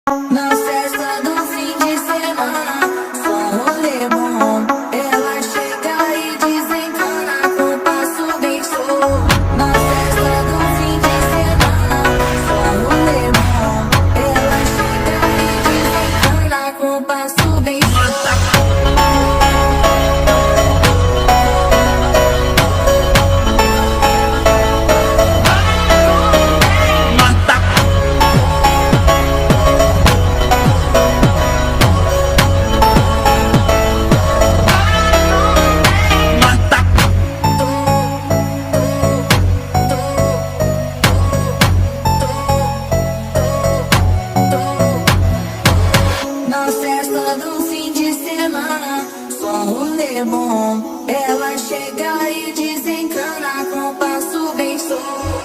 Na festa do fim de semana, só um rolê bom. Ela chega e desencana com passo bem show. Na festa do fim de semana, só um rolê bom. Ela chega e desencana com passo bem show. Na festa do fim de semana, só um rolê bom. Ela chega e desencana com passo bem show.